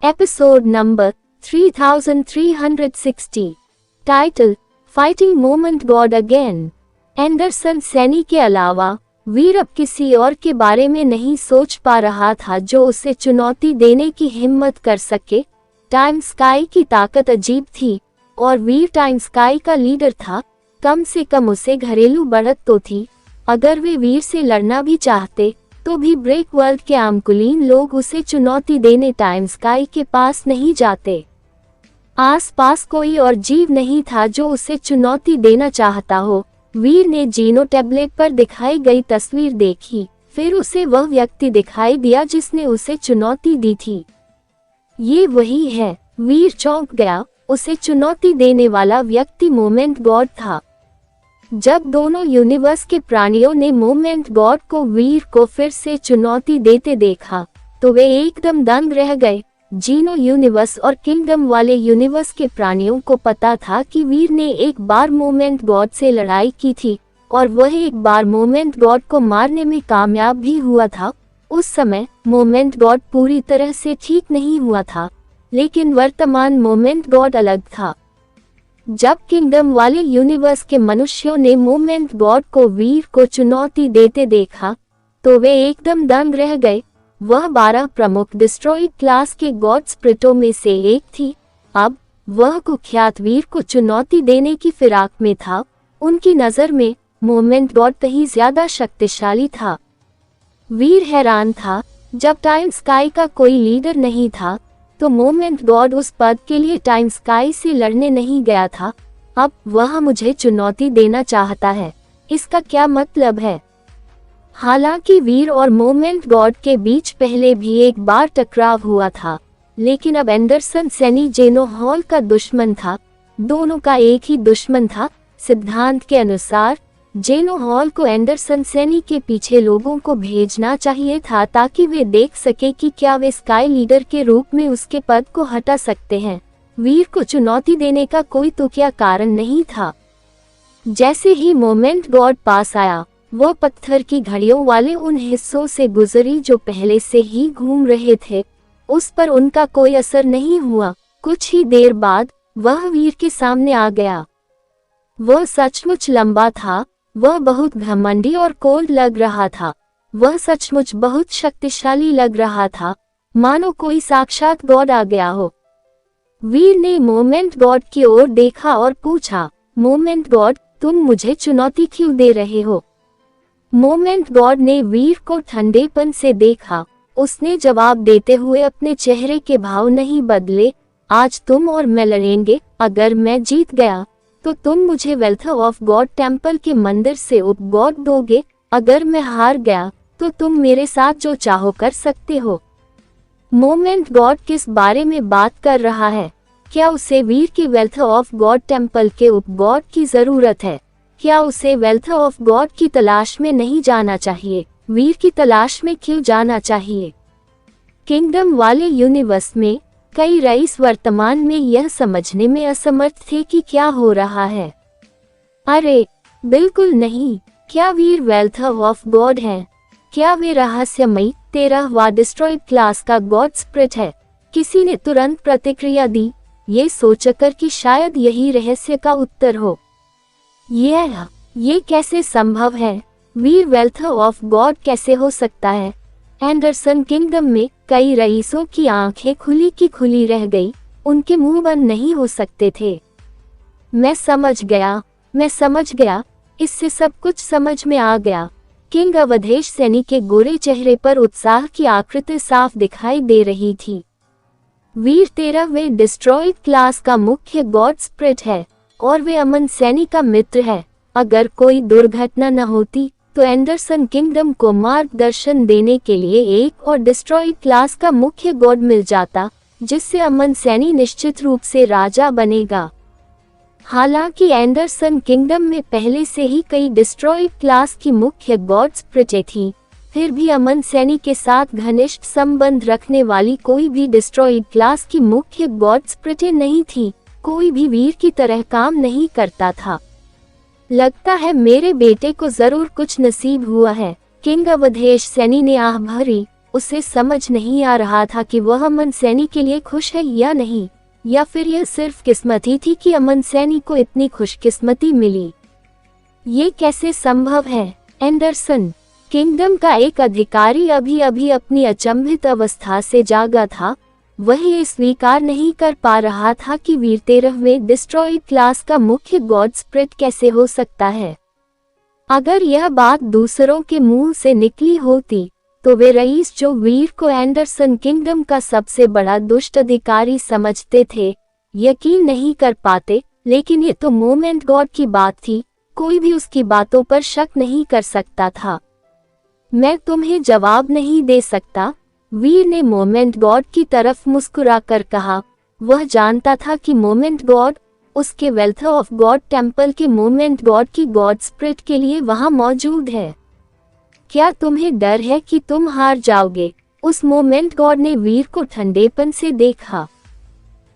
Episode number 3360। Title fighting moment God again. Anderson Saini के अलावा वीर अब किसी और के बारे में नहीं सोच पा रहा था जो उसे चुनौती देने की हिम्मत कर सके। टाइम स्काई की ताकत अजीब थी और वीर टाइम स्काई का लीडर था। कम से कम उसे घरेलू बढ़त तो थी। अगर वे वीर से लड़ना भी चाहते तो भी ब्रेक वर्ल्ड के आम कुलीन लोग उसे चुनौती देने टाइम स्काई के पास नहीं जाते। आसपास कोई और जीव नहीं था जो उसे चुनौती देना चाहता हो। वीर ने जीनो टैबलेट पर दिखाई गई तस्वीर देखी, फिर उसे वह व्यक्ति दिखाई दिया जिसने उसे चुनौती दी थी। ये वही है। वीर चौंक गया। उसे चुनौती देने वाला व्यक्ति मोमेंट गॉड था। जब दोनों यूनिवर्स के प्राणियों ने मोमेंट गॉड को वीर को फिर से चुनौती देते देखा तो वे एकदम दंग रह गए। जीनो यूनिवर्स और किंगडम वाले यूनिवर्स के प्राणियों को पता था कि वीर ने एक बार मोमेंट गॉड से लड़ाई की थी और वह एक बार मोमेंट गॉड को मारने में कामयाब भी हुआ था। उस समय मोमेंट गॉड पूरी तरह से ठीक नहीं हुआ था, लेकिन वर्तमान मोमेंट गॉड अलग था। जब किंगडम वाले यूनिवर्स के मनुष्यों ने मोमेंट गॉड को वीर को चुनौती देते देखा तो वे एकदम दंग रह गए। वह 12 प्रमुख डिस्ट्रॉइड क्लास के गॉड स्प्रिटों में से एक थी। अब वह कुख्यात वीर को चुनौती देने की फिराक में था। उनकी नजर में मोमेंट गॉड कहीं ज्यादा शक्तिशाली था। वीर हैरान था। जब टाइम स्काई का कोई लीडर नहीं था तो मोमेंट गॉड उस पद के लिए टाइम स्काई से लड़ने नहीं गया था। अब वह मुझे चुनौती देना चाहता है, इसका क्या मतलब है? हालांकि वीर और मोमेंट गॉड के बीच पहले भी एक बार टकराव हुआ था, लेकिन अब एंडरसन सैनी जेनो हॉल का दुश्मन था। दोनों का एक ही दुश्मन था। सिद्धांत के अनुसार जेनो हॉल को एंडरसन सैनी के पीछे लोगों को भेजना चाहिए था ताकि वे देख सके कि क्या वे स्काई लीडर के रूप में उसके पद को हटा सकते हैं। वीर को चुनौती देने का कोई तो क्या कारण नहीं था। जैसे ही मोमेंट गॉड पास आया, वो पत्थर की घड़ियों वाले उन हिस्सों से गुजरी जो पहले से ही घूम रहे थे। उस पर उनका कोई असर नहीं हुआ। कुछ ही देर बाद वह वीर के सामने आ गया। वह सचमुच लंबा था। वह बहुत घमंडी और कोल्ड लग रहा था। वह सचमुच बहुत शक्तिशाली लग रहा था, मानो कोई साक्षात गॉड आ गया हो। वीर ने मोमेंट गॉड की ओर देखा और पूछा, मोमेंट गॉड, तुम मुझे चुनौती क्यों दे रहे हो? मोमेंट गॉड ने वीर को ठंडेपन से देखा। उसने जवाब देते हुए अपने चेहरे के भाव नहीं बदले। आज तुम और मैं लड़ेंगे। अगर मैं जीत गया तो तुम मुझे वेल्थ ऑफ गॉड टेम्पल के मंदिर से उप गॉड दोगे। अगर मैं हार गया तो तुम मेरे साथ जो चाहो कर सकते हो। मोमेंट गॉड किस बारे में बात कर रहा है? क्या उसे वीर के वेल्थ ऑफ गॉड टेम्पल के उप गॉड की जरूरत है? क्या उसे वेल्थ ऑफ गॉड की तलाश में नहीं जाना चाहिए? वीर की तलाश में क्यों जाना चाहिए? किंगडम वाले यूनिवर्स में कई रईस वर्तमान में यह समझने में असमर्थ थे कि क्या हो रहा है। अरे बिल्कुल नहीं। क्या वीर वेल्थ ऑफ गॉड है? क्या वे रहस्यमयी 13वां डिस्ट्रॉइड क्लास का गॉड स्प्रिट है? किसी ने तुरंत प्रतिक्रिया दी, ये सोचकर कि शायद यही रहस्य का उत्तर हो। ये कैसे संभव है? वीर वेल्थ ऑफ गॉड कैसे हो सकता है? एंडरसन किंगडम में कई रईसों की आंखें खुली की खुली रह गई। उनके मुंह बंद नहीं हो सकते थे। मैं समझ गया। इससे सब कुछ समझ में आ गया। किंग अवधेश सैनी के गोरे चेहरे पर उत्साह की आकृति साफ दिखाई दे रही थी। वीर 13वें डिस्ट्रॉइड क्लास का मुख्य गॉड स्प्रिट है और वे अमन सैनी का मित्र है। अगर कोई दुर्घटना न होती तो एंडरसन किंगडम को मार्गदर्शन देने के लिए एक और डिस्ट्रॉइड क्लास का मुख्य गॉड मिल जाता, जिससे अमन सैनी निश्चित रूप से राजा बनेगा। हालांकि एंडरसन किंगडम में पहले से ही कई डिस्ट्रॉइड क्लास की मुख्य गॉड स्प्रिटें थीं, फिर भी अमन सैनी के साथ घनिष्ठ संबंध रखने वाली कोई भी डिस्ट्रॉइड क्लास की मुख्य गॉड स्प्रिटें नहीं थी। कोई भी वीर की तरह काम नहीं करता था। लगता है मेरे बेटे को जरूर कुछ नसीब हुआ है, किंग अवधेश सैनी ने आह भरी। उसे समझ नहीं आ रहा था कि वह अमन सैनी के लिए खुश है या नहीं, या फिर यह सिर्फ किस्मत ही थी कि अमन सैनी को इतनी खुशकिस्मती मिली। ये कैसे संभव है? एंडरसन किंगडम का एक अधिकारी अभी अभी अपनी अचंभित अवस्था से जागा था। वह ये स्वीकार नहीं कर पा रहा था कि वीर 13वें डिस्ट्रॉयड क्लास का मुख्य गॉड स्प्रिट कैसे हो सकता है। अगर यह बात दूसरों के मुंह से निकली होती तो वे रईस जो वीर को एंडरसन किंगडम का सबसे बड़ा दुष्ट अधिकारी समझते थे यकीन नहीं कर पाते, लेकिन ये तो मोमेंट गॉड की बात थी, कोई भी उसकी बातों पर शक नहीं कर सकता था। मैं तुम्हें जवाब नहीं दे सकता, वीर ने मोमेंट गॉड की तरफ मुस्कुराकर कहा। वह जानता था कि मोमेंट गॉड उसके वेल्थ ऑफ गॉड टेम्पल के मोमेंट गॉड की गॉड स्प्रिट के लिए वहां मौजूद है। क्या तुम्हें डर है कि तुम हार जाओगे? उस मोमेंट गॉड ने वीर को ठंडेपन से देखा।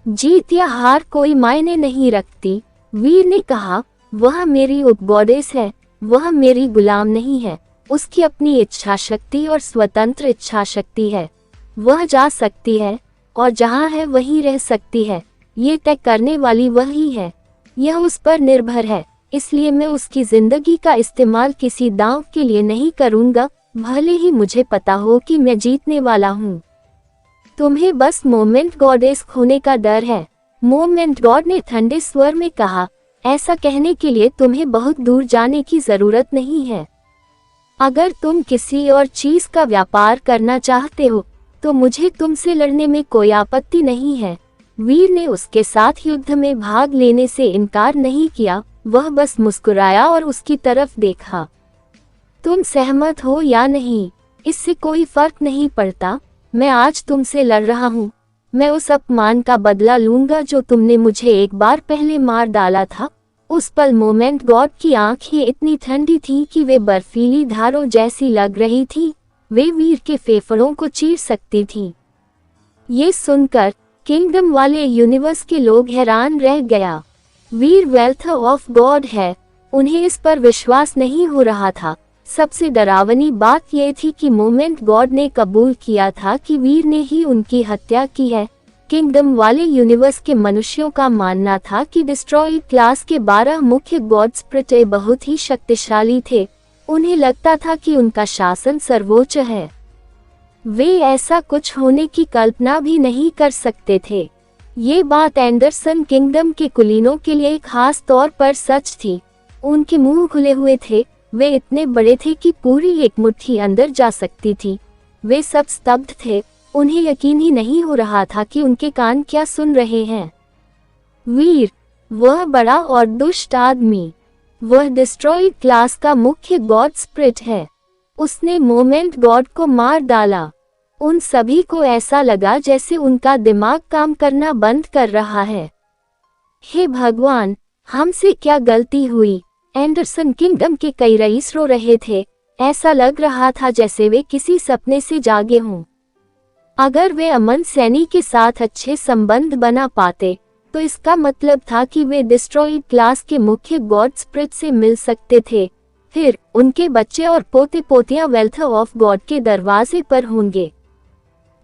जीत या हार कोई मायने नहीं रखती, वीर ने कहा। वह मेरी उपगॉडेस है, वह मेरी गुलाम नहीं है। उसकी अपनी इच्छा शक्ति और स्वतंत्र इच्छा शक्ति है। वह जा सकती है और जहाँ है वहीं रह सकती है। ये तय करने वाली वही है। यह उस पर निर्भर है, इसलिए मैं उसकी जिंदगी का इस्तेमाल किसी दांव के लिए नहीं करूँगा, भले ही मुझे पता हो कि मैं जीतने वाला हूँ। तुम्हें बस मोमेंट गॉडेस खोने का डर है, मोमेंट गॉड ने ठंडे स्वर में कहा। ऐसा कहने के लिए तुम्हें बहुत दूर जाने की जरूरत नहीं है। अगर तुम किसी और चीज का व्यापार करना चाहते हो तो मुझे तुमसे लड़ने में कोई आपत्ति नहीं है। वीर ने उसके साथ युद्ध में भाग लेने से इनकार नहीं किया, वह बस मुस्कुराया और उसकी तरफ देखा। तुम सहमत हो या नहीं, इससे कोई फर्क नहीं पड़ता। मैं आज तुमसे लड़ रहा हूँ। मैं उस अपमान का बदला लूंगा जो तुमने मुझे एक बार पहले मार डाला था। उस पल मोमेंट गॉड की आंखें इतनी ठंडी थीं कि वे बर्फीली धारों जैसी लग रही थीं। वे वीर के फेफड़ों को चीर सकती थीं। ये सुनकर किंगडम वाले यूनिवर्स के लोग हैरान रह गया। वीर वेल्थ ऑफ गॉड है, उन्हें इस पर विश्वास नहीं हो रहा था। सबसे डरावनी बात यह थी कि मोमेंट गॉड ने कबूल किया था कि वीर ने ही उनकी हत्या की है। किंगडम वाले यूनिवर्स के मनुष्यों का मानना था कि डिस्ट्रॉयड क्लास के 12 मुख्य गॉड स्प्रिट बहुत ही शक्तिशाली थे। उन्हें लगता था कि उनका शासन सर्वोच्च है। वे ऐसा कुछ होने की कल्पना भी नहीं कर सकते थे। ये बात एंडरसन किंगडम के कुलीनों के लिए खास तौर पर सच थी। उनके मुंह खुले हुए थे, वे इतने बड़े थे कि पूरी एक मुट्ठी अंदर जा सकती थी। वे सब स्तब्ध थे, उन्हें यकीन ही नहीं हो रहा था कि उनके कान क्या सुन रहे हैं। वीर, वह बड़ा और दुष्ट आदमी, वह डिस्ट्रॉयड क्लास का मुख्य गॉड स्प्रिट है। उसने मोमेंट गॉड को मार डाला। उन सभी को ऐसा लगा जैसे उनका दिमाग काम करना बंद कर रहा है। हे भगवान, हमसे क्या गलती हुई? एंडरसन किंगडम के कई रईस रो रहे थे। ऐसा लग रहा था जैसे वे किसी सपने से जागे हों। अगर वे अमन सैनी के साथ अच्छे संबंध बना पाते तो इसका मतलब था कि वे डिस्ट्रॉयड क्लास के मुख्य गॉड स्प्रिट से मिल सकते थे। फिर उनके बच्चे और पोते पोतियां वेल्थ ऑफ गॉड के दरवाजे पर होंगे।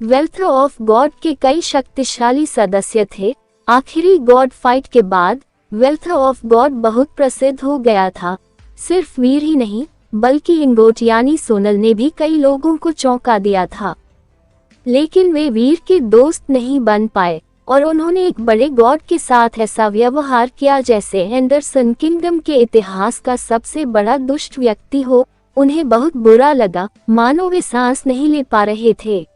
वेल्थ ऑफ गॉड के कई शक्तिशाली सदस्य थे। आखिरी गॉड फाइट के बाद वेल्थ ऑफ गॉड बहुत प्रसिद्ध हो गया था। सिर्फ वीर ही नहीं बल्कि इंगोट यानी सोनल ने भी कई लोगों को चौंका दिया था। लेकिन वे वीर के दोस्त नहीं बन पाए और उन्होंने एक बड़े गॉड के साथ ऐसा व्यवहार किया जैसे एंडरसन किंगडम के इतिहास का सबसे बड़ा दुष्ट व्यक्ति हो। उन्हें बहुत बुरा लगा, मानो वे सांस नहीं ले पा रहे थे।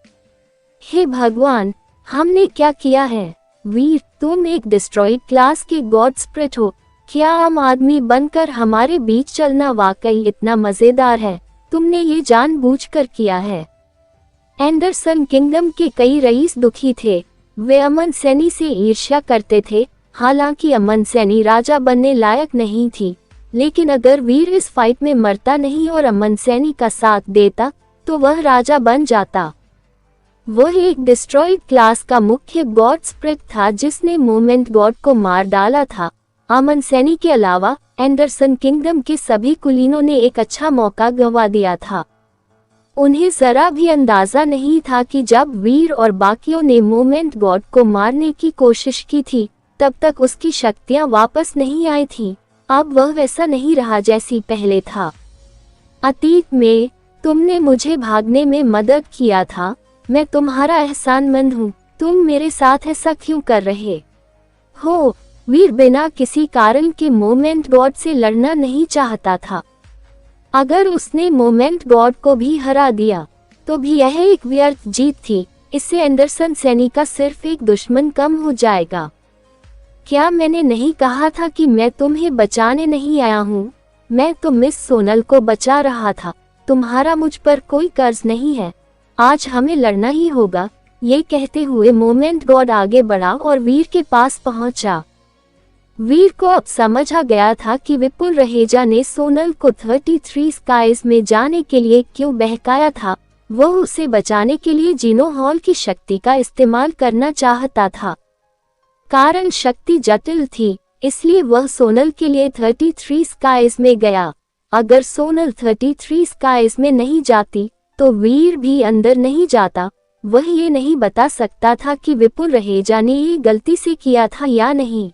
हे भगवान, हमने क्या किया है? वीर, तुम एक डिस्ट्रॉयड क्लास के गॉड स्प्रिट हो। क्या आम आदमी बनकर हमारे बीच चलना वाकई इतना मजेदार है? तुमने ये जानबूझकर किया है। एंडरसन किंगडम के कई रईस दुखी थे। वे अमन सैनी से ईर्ष्या करते थे। हालांकि अमन सैनी राजा बनने लायक नहीं थी, लेकिन अगर वीर इस फाइट में मरता नहीं और अमन सैनी का साथ देता तो वह राजा बन जाता। वह एक डिस्ट्रॉयड क्लास का मुख्य गॉड स्प्रिट था जिसने मोमेंट गॉड को मार डाला था। अमन सैनी के अलावा एंडरसन किंगडम के सभी कुलीनों ने एक अच्छा मौका गंवा दिया था। उन्हें जरा भी अंदाजा नहीं था कि जब वीर और बाकियों ने मोमेंट गॉड को मारने की कोशिश की थी, तब तक उसकी शक्तियां वापस नहीं आई थीं। अब वह वैसा नहीं रहा जैसी पहले था। अतीत में तुमने मुझे भागने में मदद किया था, मैं तुम्हारा एहसानमंद हूँ। तुम मेरे साथ ऐसा क्यों कर रहे हो? वीर बिना किसी कारण के मोमेंट गॉड से लड़ना नहीं चाहता था। अगर उसने मोमेंट गॉड को भी हरा दिया तो भी यह एक व्यर्थ जीत थी। इससे एंडरसन सैनी का सिर्फ एक दुश्मन कम हो जाएगा। क्या मैंने नहीं कहा था कि मैं तुम्हें बचाने नहीं आया हूँ? मैं तो मिस सोनल को बचा रहा था। तुम्हारा मुझ पर कोई कर्ज नहीं है। आज हमें लड़ना ही होगा। ये कहते हुए मोमेंट गॉड आगे बढ़ा और वीर के पास पहुंचा। वीर को अब समझ आ गया था कि विपुल रहेजा ने सोनल को 33 स्काइज में जाने के लिए क्यों बहकाया था। वह उसे बचाने के लिए जीनो हॉल की शक्ति का इस्तेमाल करना चाहता था। कारण शक्ति जटिल थी, इसलिए वह सोनल के लिए 33 स्काइज में गया। अगर सोनल 33 स्काइज में नहीं जाती तो वीर भी अंदर नहीं जाता। वह ये नहीं बता सकता था कि विपुल रहेजा ने ये गलती से किया था या नहीं।